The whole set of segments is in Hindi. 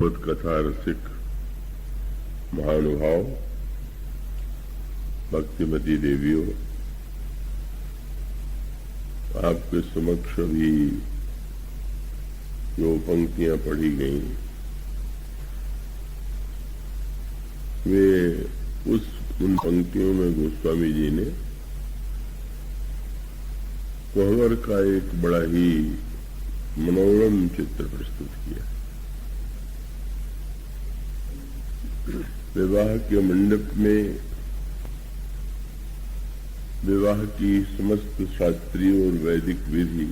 भागवत कथा रसिक महानुभाव, भक्तिमती देवियों, आपके समक्ष भी जो पंक्तियां पढ़ी गईं वे उन पंक्तियों में गोस्वामी जी ने कोहबर का एक बड़ा ही मनोरम चित्र प्रस्तुत किया। विवाह के मंडप में विवाह की समस्त शास्त्रीय और वैदिक विधि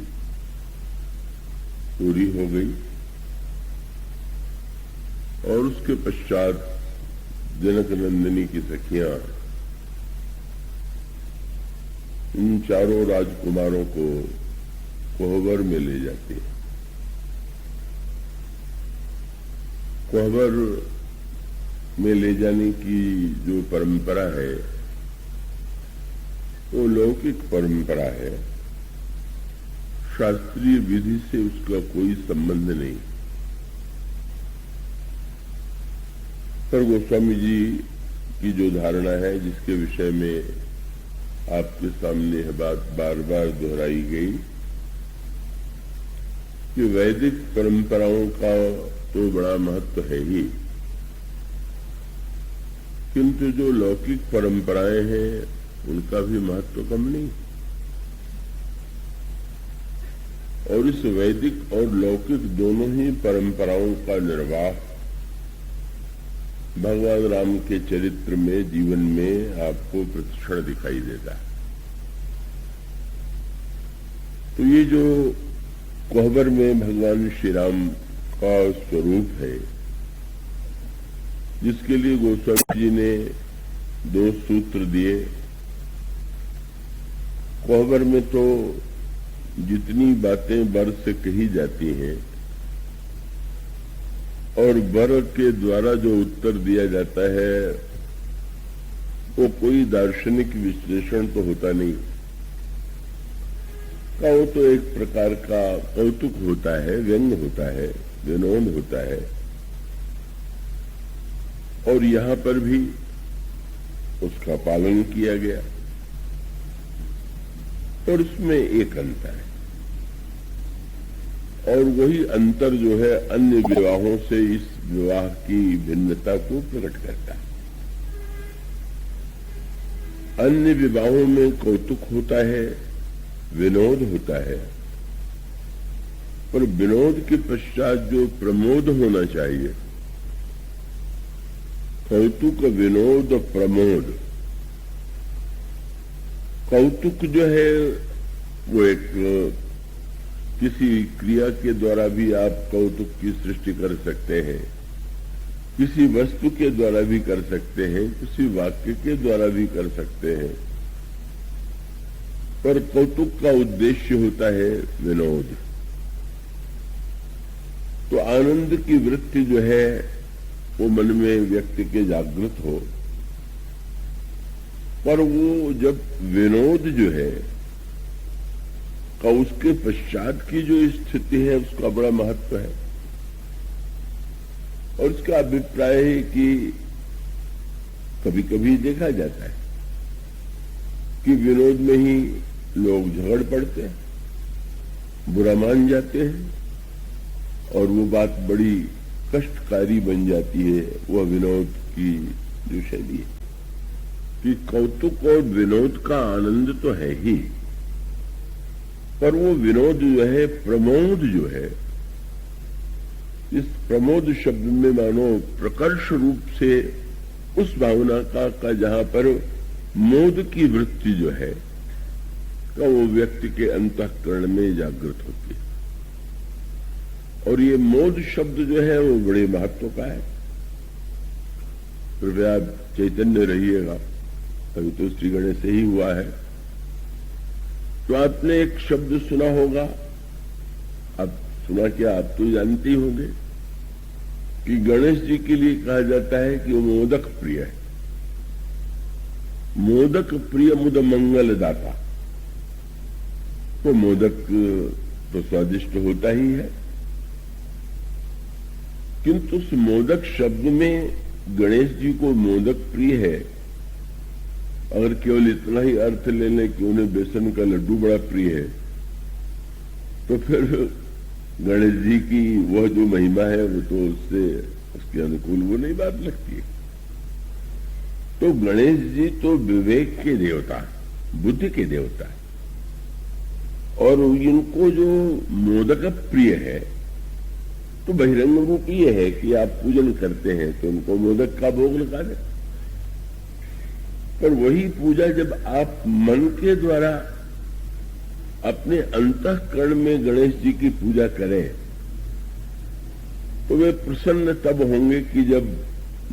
पूरी हो गई और उसके पश्चात जनक नंदिनी की सखियां इन चारों राजकुमारों को कोहबर में ले जाती है। कोहबर में ले जाने की जो परंपरा है वो लौकिक परंपरा है, शास्त्रीय विधि से उसका कोई संबंध नहीं। पर गोस्वामी जी की जो धारणा है, जिसके विषय में आपके सामने यह बात बार बार दोहराई गई कि वैदिक परंपराओं का तो बड़ा महत्व है ही, किंतु जो लौकिक परंपराएं हैं उनका भी महत्व कम नहीं। और इस वैदिक और लौकिक दोनों ही परंपराओं का निर्वाह भगवान राम के चरित्र में, जीवन में आपको प्रतिक्षण दिखाई देता है। तो ये जो कोहबर में भगवान श्री राम का स्वरूप है, जिसके लिए गोस्वामी जी ने 2 सूत्र दिए। कोहबर में तो जितनी बातें वर से कही जाती हैं और वर के द्वारा जो उत्तर दिया जाता है वो कोई दार्शनिक विश्लेषण तो होता नहीं का, वो तो एक प्रकार का कौतुक होता है, व्यंग होता है, विनोद होता है। और यहां पर भी उसका पालन किया गया और इसमें एक अंतर है, और वही अंतर जो है अन्य विवाहों से इस विवाह की भिन्नता को प्रकट करता है। अन्य विवाहों में कौतुक होता है, विनोद होता है, पर विनोद के पश्चात जो प्रमोद होना चाहिए, कौतुक, विनोद, प्रमोद। कौतुक जो है वो एक किसी क्रिया के द्वारा भी आप कौतुक की सृष्टि कर सकते हैं, किसी वस्तु के द्वारा भी कर सकते हैं, किसी वाक्य के द्वारा भी कर सकते हैं, पर कौतुक का उद्देश्य होता है विनोद। तो आनंद की वृत्ति जो है वो मन में व्यक्ति के जागृत हो, पर वो जब विनोद जो है का उसके पश्चात की जो स्थिति है उसका बड़ा महत्व है। और इसका अभिप्राय है कि कभी कभी देखा जाता है कि विनोद में ही लोग झगड़ पड़ते हैं, बुरा मान जाते हैं और वो बात बड़ी कष्टकारी बन जाती है। वह विनोद की जो शैली है कि कौतुक और विनोद का आनंद तो है ही, पर वो विनोद जो है, प्रमोद जो है, इस प्रमोद शब्द में मानो प्रकर्ष रूप से उस भावना का जहां पर मोद की वृत्ति जो है का वो व्यक्ति के अंतःकरण में जागृत होती है। और ये मोद शब्द जो है वो बड़े महत्व का है। कृपया चैतन्य रहिएगा, अभी तो श्री गणेश से ही हुआ है। तो आपने एक शब्द सुना होगा, आप सुना क्या, आप तो जानते ही होंगे कि गणेश जी के लिए कहा जाता है कि वो मोदक प्रिय है। मोदक प्रिय मुद मंगल दाता। तो मोदक तो स्वादिष्ट होता ही है, किंतु उस मोदक शब्द में गणेश जी को मोदक प्रिय है। अगर केवल इतना ही अर्थ ले लें कि उन्हें बेसन का लड्डू बड़ा प्रिय है, तो फिर गणेश जी की वह जो महिमा है वो तो उससे उसके अनुकूल वो नहीं बात लगती है। तो गणेश जी तो विवेक के देवता, बुद्धि के देवता है, और इनको जो मोदक प्रिय है तो बहिरंग रूप ये है कि आप पूजन करते हैं तो उनको मोदक का भोग लगा दें। पर वही पूजा जब आप मन के द्वारा अपने अंतःकरण में गणेश जी की पूजा करें तो वे प्रसन्न तब होंगे कि जब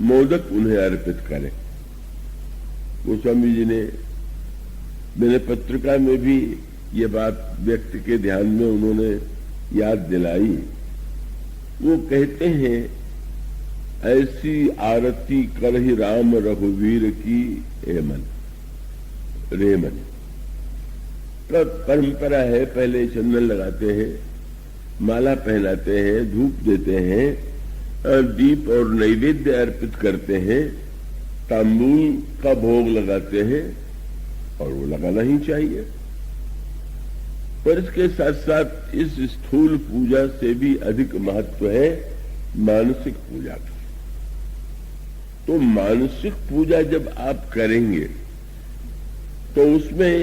मोदक उन्हें अर्पित करें। गोस्वामी जी ने मैंने पत्रिका में भी ये बात व्यक्ति के ध्यान में उन्होंने याद दिलाई। वो कहते हैं, ऐसी आरती करहि राम रघुवीर की एमन रेमन। परंपरा है, पहले चंदन लगाते हैं, माला पहनाते हैं, धूप देते हैं, दीप और नैवेद्य अर्पित करते हैं, तांबूल का भोग लगाते हैं, और वो लगाना ही चाहिए। पर इसके साथ साथ इस स्थूल पूजा से भी अधिक महत्व है मानसिक पूजा का। तो मानसिक पूजा जब आप करेंगे तो उसमें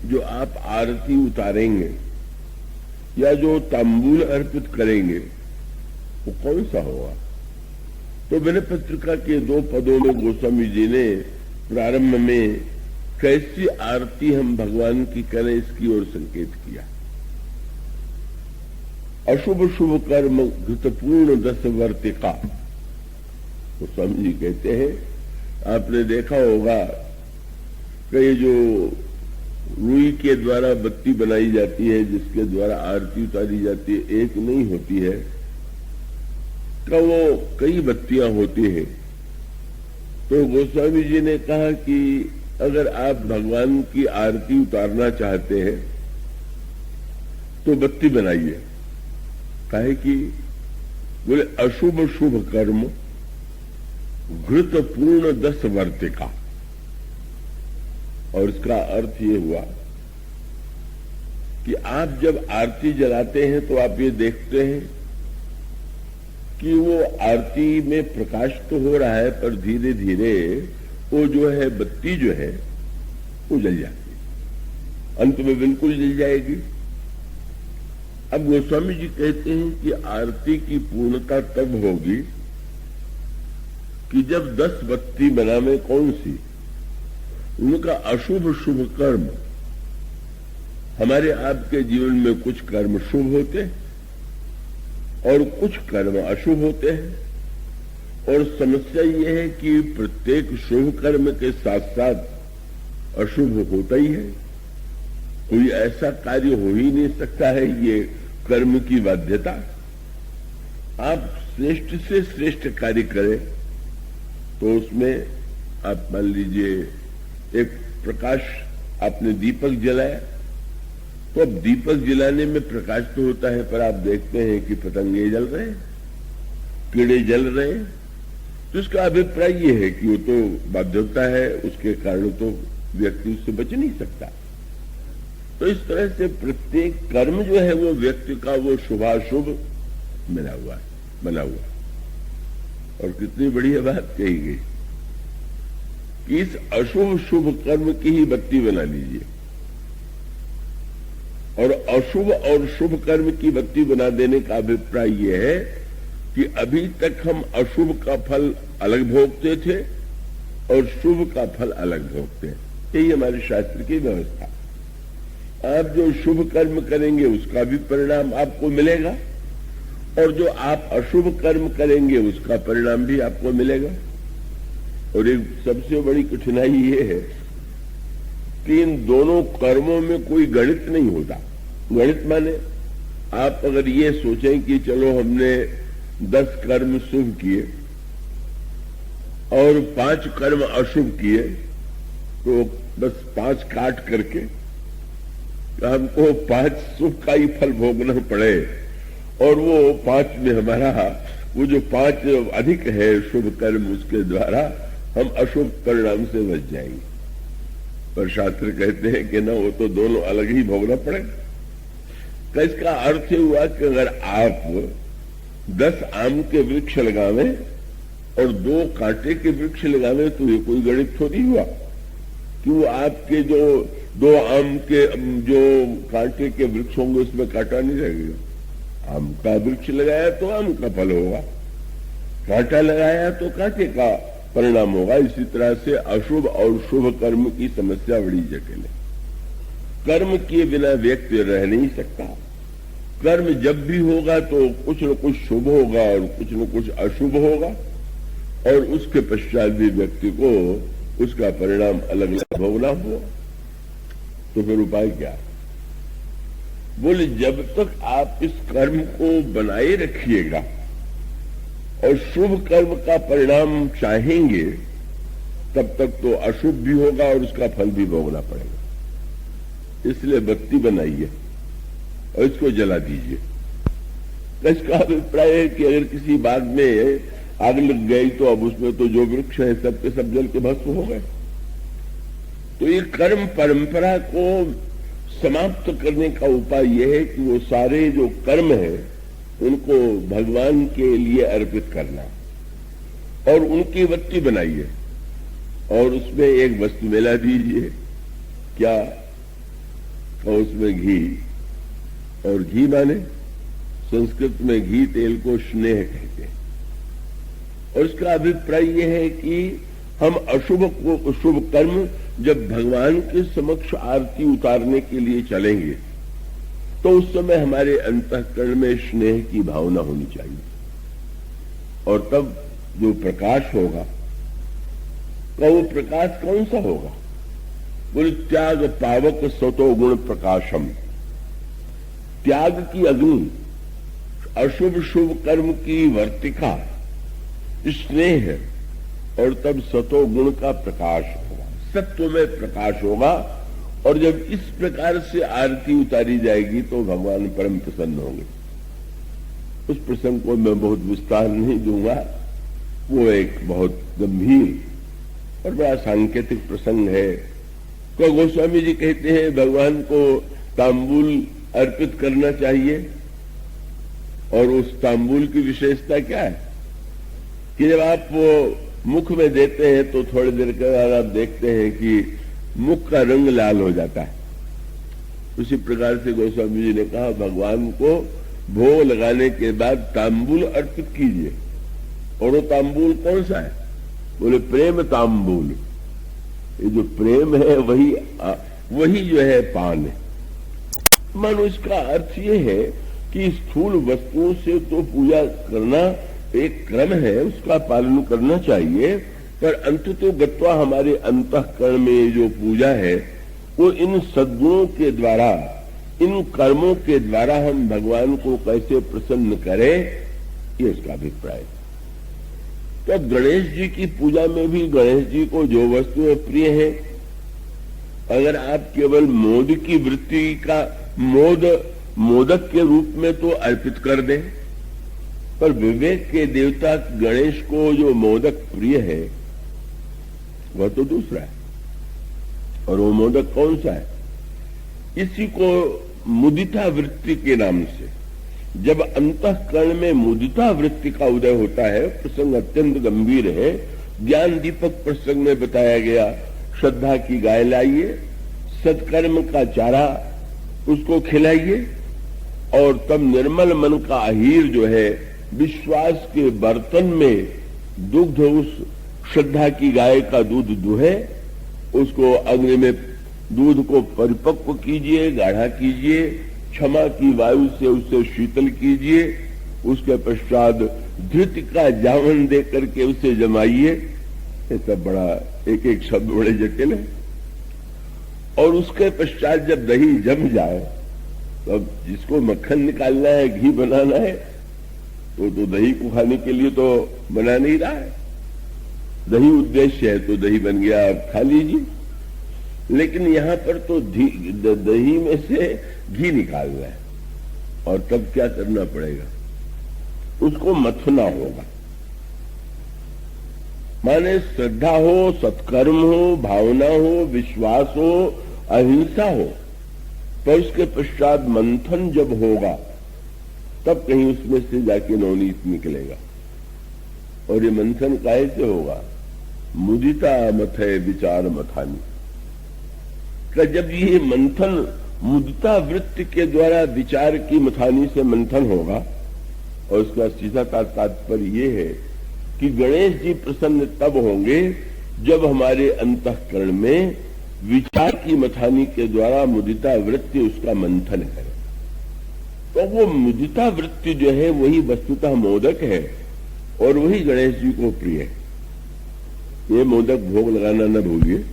जो आप आरती उतारेंगे या जो तांबूल अर्पित करेंगे वो कौन सा होगा? तो मैंने पत्रिका के 2 पदों में गोस्वामी जी ने प्रारंभ में कैसी आरती हम भगवान की करें इसकी ओर संकेत किया। अशुभ शुभ कर्म घृतपूर्ण 10 वर्तिका। गोस्वामी जी कहते हैं, आपने देखा होगा कि ये जो रुई के द्वारा बत्ती बनाई जाती है, जिसके द्वारा आरती उतारी जाती है, एक नहीं होती है, तो वो कई बत्तियां होती हैं। तो गोस्वामी जी ने कहा कि अगर आप भगवान की आरती उतारना चाहते हैं तो बत्ती बनाइए। काहे कि बोले अशुभ शुभ कर्म घृत पूर्ण 10 वर्तिका। और इसका अर्थ ये हुआ कि आप जब आरती जलाते हैं तो आप ये देखते हैं कि वो आरती में प्रकाश तो हो रहा है, पर धीरे धीरे वो जो है बत्ती जो है वो जल जाती है, अंत में बिल्कुल जल जाएगी। अब गोस्वामी जी कहते हैं कि आरती की पूर्णता तब होगी कि जब 10 बत्ती बनावे। कौन सी? उनका अशुभ शुभ कर्म। हमारे आपके जीवन में कुछ कर्म शुभ होते हैं और कुछ कर्म अशुभ होते हैं, और समस्या यह है कि प्रत्येक शुभ कर्म के साथ साथ अशुभ होता ही है। कोई ऐसा कार्य हो ही नहीं सकता है, ये कर्म की बाध्यता। आप श्रेष्ठ से श्रेष्ठ कार्य करें तो उसमें आप मान लीजिए एक प्रकाश, आपने दीपक जलाया तो अब दीपक जलाने में प्रकाश तो होता है, पर आप देखते हैं कि पतंगे जल रहे हैं, कीड़े जल रहे हैं। तो इसका अभिप्राय यह है कि वो तो बाध्यता है, उसके कारण तो व्यक्ति उससे बच नहीं सकता। तो इस तरह से प्रत्येक कर्म जो है वो व्यक्ति का वो शुभाशुभ बना हुआ। और कितनी बढ़िया बात कही गई कि इस अशुभ शुभ कर्म की ही बत्ती बना लीजिए। और अशुभ और शुभ कर्म की बत्ती बना देने का अभिप्राय यह है कि अभी तक हम अशुभ का फल अलग भोगते थे और शुभ का फल अलग भोगते हैं। यही हमारे शास्त्र की व्यवस्था। आप जो शुभ कर्म करेंगे उसका भी परिणाम आपको मिलेगा, और जो आप अशुभ कर्म करेंगे उसका परिणाम भी आपको मिलेगा। और एक सबसे बड़ी कठिनाई ये है कि इन दोनों कर्मों में कोई गणित नहीं होता। गणित माने आप अगर ये सोचें कि चलो हमने 10 कर्म शुभ किए और 5 कर्म अशुभ किए, तो बस 5 काट करके हमको 5 शुभ का ही फल भोगना पड़े और वो 5 में हमारा वो जो 5 अधिक है शुभ कर्म, उसके द्वारा हम अशुभ परिणाम से बच जाएंगे। पर शास्त्र कहते हैं कि ना, वो तो दोनों अलग ही भोगना पड़ेगा। इसका अर्थ हुआ कि अगर आप 10 आम के वृक्ष लगावें और 2 कांटे के वृक्ष लगावें तो ये कोई गणित थोड़ी हुआ कि वो आपके जो 2 आम के जो कांटे के वृक्ष होंगे उसमें कांटा नहीं लगेगा। आम का वृक्ष लगाया तो आम का फल होगा, कांटा लगाया तो कांटे का परिणाम होगा। इसी तरह से अशुभ और शुभ कर्म की समस्या बड़ी जटिल है। कर्म किए बिना व्यक्ति रह नहीं सकता। कर्म जब भी होगा तो कुछ न कुछ शुभ होगा और कुछ न कुछ अशुभ होगा, और उसके पश्चात भी व्यक्ति को उसका परिणाम अलग अलग भोगना हुआ। तो फिर उपाय क्या? बोले जब तक आप इस कर्म को बनाए रखिएगा और शुभ कर्म का परिणाम चाहेंगे, तब तक तो अशुभ भी होगा और उसका फल भी भोगना पड़ेगा। इसलिए बत्ती बनाइए और इसको जला दीजिए। इसका अभिप्राय है कि अगर किसी बाग में आग लग गई तो अब उसमें तो जो वृक्ष है सब के सब जल के भस्म हो गए। तो ये कर्म परंपरा को समाप्त करने का उपाय यह है कि वो सारे जो कर्म है उनको भगवान के लिए अर्पित करना और उनकी बत्ती बनाइए और उसमें एक वस्तु मिला दीजिए। क्या? और उसमें घी, और घी माने संस्कृत में घी तेल को स्नेह कहते हैं। और इसका अभिप्राय यह है कि हम अशुभ को शुभ कर्म जब भगवान के समक्ष आरती उतारने के लिए चलेंगे तो उस समय हमारे अंतःकरण में स्नेह की भावना होनी चाहिए। और तब जो प्रकाश होगा तो वो प्रकाश कौन सा होगा? बोले त्याग पावक सतो गुण प्रकाशम। त्याग की अग्नि, अशुभ शुभ कर्म की वर्तिका स्नेह है, और तब सतो गुण का प्रकाश होगा, सत्व में प्रकाश होगा। और जब इस प्रकार से आरती उतारी जाएगी तो भगवान परम प्रसन्न होंगे। उस प्रसंग को मैं बहुत विस्तार नहीं दूंगा, वो एक बहुत गंभीर और बड़ा सांकेतिक प्रसंग है। तो गोस्वामी जी कहते हैं भगवान को तांबूल अर्पित करना चाहिए, और उस तांबूल की विशेषता क्या है कि जब आप वो मुख में देते हैं तो थोड़ी देर के बाद आप देखते हैं कि मुख का रंग लाल हो जाता है। उसी प्रकार से गोस्वामी जी ने कहा भगवान को भोग लगाने के बाद तांबूल अर्पित कीजिए। और वो तांबूल कौन सा है? बोले प्रेम तांबूल। ये जो प्रेम है वही जो है पान है। मानो इसका अर्थ ये है कि स्थूल वस्तुओं से तो पूजा करना एक क्रम है, उसका पालन करना चाहिए, पर अंततो गत्वा हमारे अंतःकरण में जो पूजा है वो इन सद्गुणों के द्वारा, इन कर्मों के द्वारा हम भगवान को कैसे प्रसन्न करें, ये उसका अभिप्राय है। तो गणेश जी की पूजा में भी गणेश जी को जो वस्तुएं प्रिय हैं, अगर आप केवल मोद की वृत्ति का मोदक के रूप में तो अर्पित कर दें, पर विवेक के देवता गणेश को जो मोदक प्रिय है वह तो दूसरा है। और वो मोदक कौन सा है? इसी को मुदिता वृत्ति के नाम से, जब अंतःकरण में मुदिता वृत्ति का उदय होता है, प्रसंग अत्यंत गंभीर है। ज्ञान दीपक प्रसंग में बताया गया, श्रद्धा की गाय लाइए, सत्कर्म का चारा उसको खिलाइए, और तब निर्मल मन का अहीर जो है विश्वास के बर्तन में दुग्ध, उस श्रद्धा की गाय का दूध दुहे, उसको अग्नि में दूध को परिपक्व कीजिए, गाढ़ा कीजिए, क्षमा की वायु से उसे शीतल कीजिए, उसके पश्चात धृत का जावन दे करके उसे जमाइए। ये सब बड़ा एक एक शब्द बड़े जटिल है। और उसके पश्चात जब दही जम जाए, तब जिसको मक्खन निकालना है, घी बनाना है, तो दही को खाने के लिए तो बना नहीं रहा है। दही उद्देश्य है तो दही बन गया, आप खा लीजिए। लेकिन यहां पर तो दही में से घी निकालना है, और तब क्या करना पड़ेगा? उसको मथना होगा। माने श्रद्धा हो, सत्कर्म हो, भावना हो, विश्वास हो, अहिंसा हो, तो उसके पश्चात मंथन जब होगा तब कहीं उसमें से जाके नवनीत निकलेगा। और ये मंथन काहे से होगा? मुदिता मथय विचार मथानी का जब ये मंथन मुदिता वृत्ति के द्वारा विचार की मथानी से मंथन होगा। और उसका सीधा तात्पर्य ये है कि गणेश जी प्रसन्न तब होंगे जब हमारे अंतःकरण में विचार की मथानी के द्वारा मुदिता वृत्ति उसका मंथन करे। तो वो मुदिता वृत्ति जो है वही वस्तुतः मोदक है और वही गणेश जी को प्रिय है। ये मोदक भोग लगाना न भूलिए।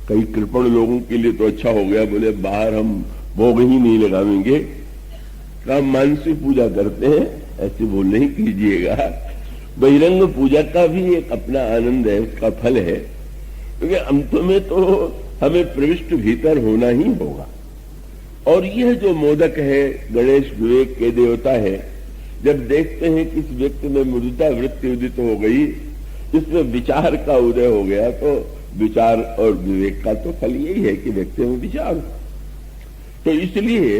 कई कृपण लोगों के लिए तो अच्छा हो गया, बोले बाहर हम भोग ही नहीं लगाएंगे, काम मानसिक पूजा करते हैं, ऐसे भूल नहीं कीजिएगा। बहिरंग पूजा का भी एक अपना आनंद है, उसका फल है, क्योंकि अंत में तो हमें प्रविष्ट भीतर होना ही होगा। और यह जो मोदक है गणेश विवेक के देवता है, जब देखते हैं कि इस व्यक्ति में मुदिता वृत्ति उदित हो गई, इसमें विचार का उदय हो गया, तो विचार और विवेक का तो फल यही है कि व्यक्ति में विचार हो। तो इसलिए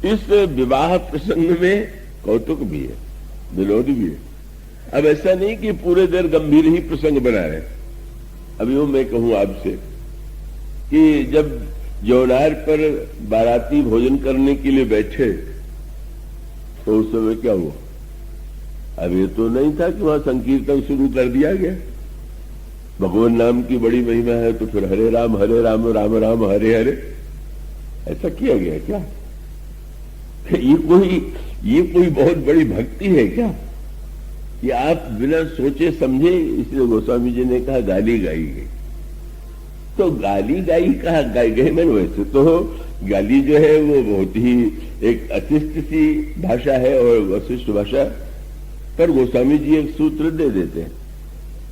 इस विवाह प्रसंग में कौतुक भी है, विनोद भी है। अब ऐसा नहीं कि पूरे देर गंभीर ही प्रसंग बना रहे। अभी वो मैं कहूं आपसे कि जब जौनार पर बाराती भोजन करने के लिए बैठे तो उस समय क्या हुआ? अब ये तो नहीं था कि वहां संकीर्तन शुरू कर दिया गया। भगवान नाम की बड़ी महिमा है तो फिर हरे राम राम राम हरे हरे ऐसा किया गया क्या? ये कोई बहुत बड़ी भक्ति है क्या कि आप बिना सोचे समझे? इसलिए गोस्वामी जी ने कहा गाली गाई गई। तो गाली गाई कहा गाई गई मैंने, वैसे तो गाली जो है वो बहुत ही एक अशिष्ट सी भाषा है और वशिष्ठ भाषा, पर गोस्वामी जी एक सूत्र दे देते हैं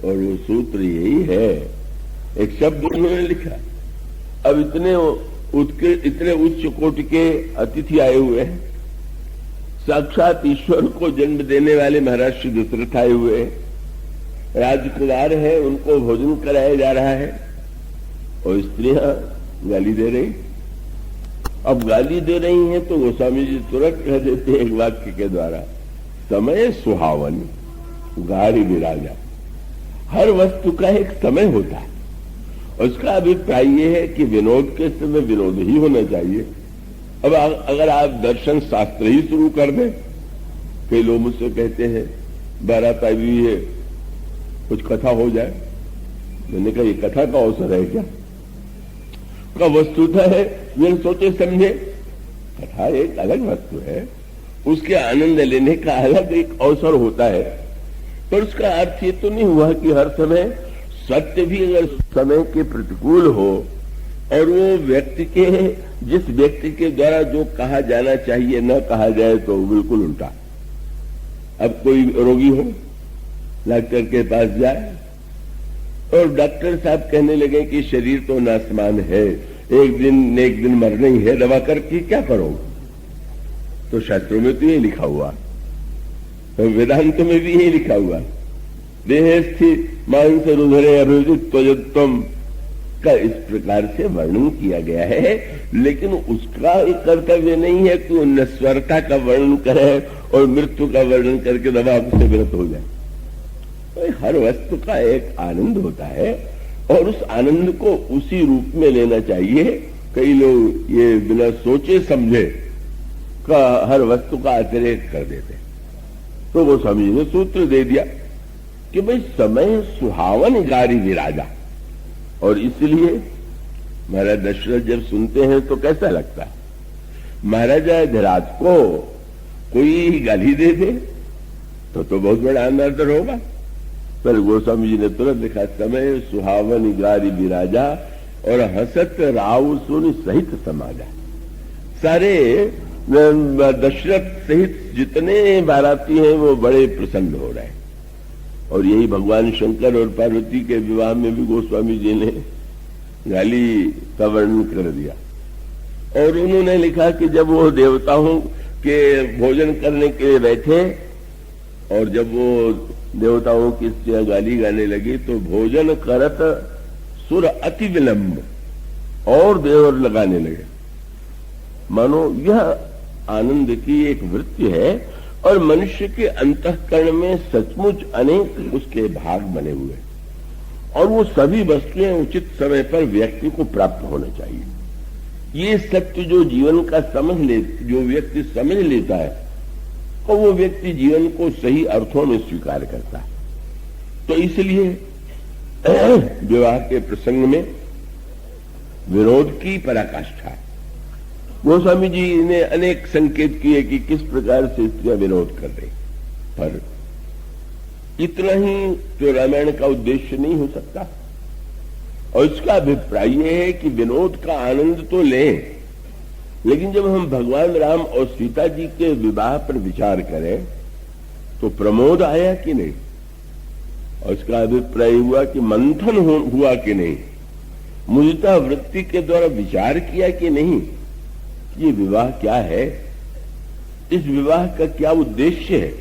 और वो सूत्र यही है, एक शब्द उन्होंने लिखा। अब इतने उच्च कोटि के अतिथि आए हुए हैं, साक्षात ईश्वर को जन्म देने वाले महाराज श्री दशरथ आए हुए हैं, राजकुमार है, उनको भोजन कराया जा रहा है और स्त्रियां गाली दे रही। अब गाली दे रही हैं तो गोस्वामी जी तुरंत कह देते हैं एक वाक्य के द्वारा, समय सुहावन गारी विराजा। हर वस्तु का एक समय होता है। उसका अभिप्राय यह है कि विनोद के समय विनोद ही होना चाहिए। अब अगर आप दर्शन शास्त्र ही शुरू कर दें, कई लोग मुझसे कहते हैं बारात आई हुई है, कुछ कथा हो जाए। मैंने कहा ये कथा का अवसर है क्या? का वस्तुता है बिन सोचे समझे। कथा एक अलग वस्तु है, उसके आनंद लेने का अलग एक अवसर होता है। पर उसका अर्थ ये तो नहीं हुआ कि हर समय सत्य भी अगर समय के प्रतिकूल हो और वो व्यक्ति के जिस व्यक्ति के द्वारा जो कहा जाना चाहिए न कहा जाए तो बिल्कुल उल्टा। अब कोई रोगी हो, डॉक्टर के पास जाए और डॉक्टर साहब कहने लगे कि शरीर तो नासमान है, एक दिन मरना ही है, दवा करके क्या करो? तो शास्त्रों में तो ये लिखा हुआ, तो वेदांत में भी ये लिखा हुआ, देह स्थित मांस रुधरे अभिजित त्वजत्वम का इस प्रकार से वर्णन किया गया है। लेकिन उसका एक कर्तव्य नहीं है कि वो नश्वरता का वर्णन करे और मृत्यु का वर्णन करके दवा से विरत हो जाए। तो हर वस्तु का एक आनंद होता है और उस आनंद को उसी रूप में लेना चाहिए। कई लोग ये बिना सोचे समझे का हर वस्तु का अतिरेक कर देते। तो वो स्वामी जी ने सूत्र दे दिया कि भाई समय सुहावन गारी विराजा। और इसलिए महाराज दशरथ जब सुनते हैं तो कैसा लगता है? महाराजा धीराज को कोई गाली दे दे तो बहुत बड़ा आनंद होगा। पर गोस्वामी जी ने तुरंत लिखा, समय सुहावन गारी विराजा और हसत राव सुन सहित समाजा। सारे दशरथ सहित जितने बाराती हैं वो बड़े प्रसन्न हो रहे हैं। और यही भगवान शंकर और पार्वती के विवाह में भी गोस्वामी जी ने गाली का वर्णन कर दिया। और उन्होंने लिखा कि जब वो देवताओं के भोजन करने के लिए बैठे और जब वो देवताओं की गाली गाने लगी तो भोजन करत सुर अति विलंब, और देवर लगाने लगे। मानो यह आनंद की एक वृत्ति है और मनुष्य के अंतःकरण में सचमुच अनेक उसके भाग बने हुए, और वो सभी वस्तुएं उचित समय पर व्यक्ति को प्राप्त होना चाहिए। ये सत्य जो जीवन का जो व्यक्ति समझ लेता है, और वो व्यक्ति जीवन को सही अर्थों में स्वीकार करता है। तो इसलिए विवाह के प्रसंग में विरोध की पराकाष्ठा है। गोस्वामी जी ने अनेक संकेत किए कि किस प्रकार से स्त्रियां विरोध कर रही, पर इतना ही तो रामायण का उद्देश्य नहीं हो सकता। और इसका अभिप्राय यह है कि विनोद का आनंद तो लें, लेकिन जब हम भगवान राम और सीता जी के विवाह पर विचार करें तो प्रमोद आया कि नहीं, और इसका अभिप्राय हुआ कि मंथन हुआ कि नहीं, मुझता वृत्ति के द्वारा विचार किया कि नहीं, ये विवाह क्या है, इस विवाह का क्या उद्देश्य है।